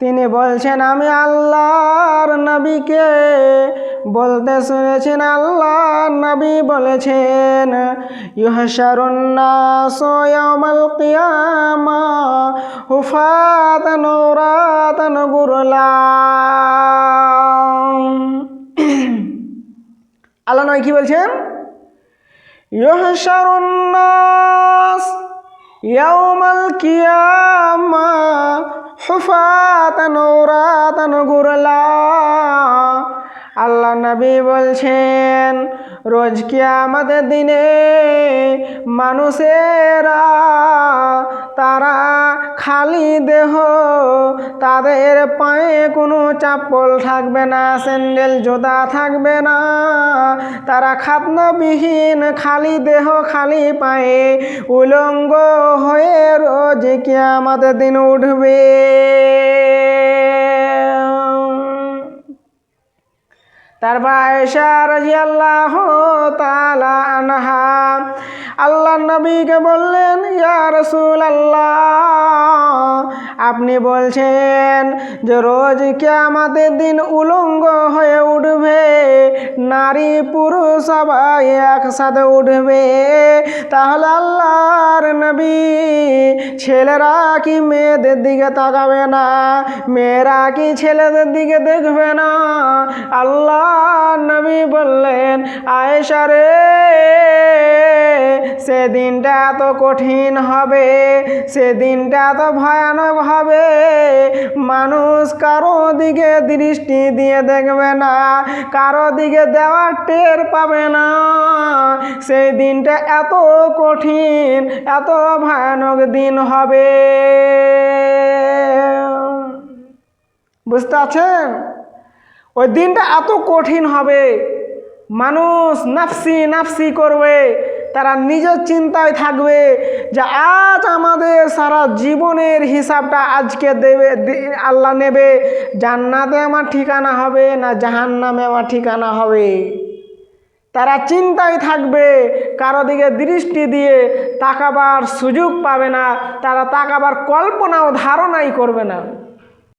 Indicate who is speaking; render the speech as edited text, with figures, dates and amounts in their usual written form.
Speaker 1: তিনি বলছেন আমি আল্লাহর নবীকে বলতে শুনেছেন, আল্লাহর নবী বলেছেন ইউহশারুন নাসু ইয়াউমাল কিয়ামা হুফাতান উরাতান গুরলা। আল্লাহ নবী কি বলছেন? ইউহশারুন নাস ইয়াউমাল কিয়ামা হুফাতান উরাতান গুরলা। আল্লাহ নবী বলছেন রোজ কিয়ামতের দিনে মানুষেরা তারা খালি দেহ, তাদের পায়ে কোনো চাপ্পল থাকবে না, স্যান্ডেল জুতা থাকবে না, তারা খাতনাবিহীন খালি দেহ খালি পায়ে উলঙ্গ হয়ে রোজ কিয়ামতের দিন উঠবে। তারপর আয়েশা রাদিয়াল্লাহু তাআলা আনহা আল্লাহ নবীকে বললেন ইয়া রাসূলুল্লাহ, আপনি বলছেন যে রোজ কিয়ামতের দিন উলঙ্গ হয়ে উঠবে, নারী পুরুষ সবাই একসাথে উঠবে, তাহলে আল্লাহর নবী ছেলেরা কি মেয়েদের দিকে তাকাবে না, মেয়েরা কি ছেলেদের দিকে দেখবে না? আল্লাহ নবী বললেন আয়েশা রে, সেদিনটা এত কঠিন হবে, সেদিনটা এত ভয়ানক হবে, মানুষ কারো দিকে দৃষ্টি দিয়ে দেখবে না, কারো দিকে দেওয়ার টের পাবে না। সেই দিনটা এত কঠিন, এত ভয়ানক দিন হবে। বুঝতে পারছেন? ওই দিনটা এত কঠিন হবে, মানুষ নাফসি নাফসি করবে, তারা নিজের চিন্তায় থাকবে যে আজ আমাদের সারা জীবনের হিসাবটা আজকে দেবে, আল্লাহ নেবে, জান্নাতে আমার ঠিকানা হবে না জাহান্নামে আমার ঠিকানা হবে। তারা চিন্তায় থাকবে, কারো দিকে দৃষ্টি দিয়ে তাকাবার সুযোগ পাবে না, তারা তাকাবার কল্পনাও ধারণাই করবে না।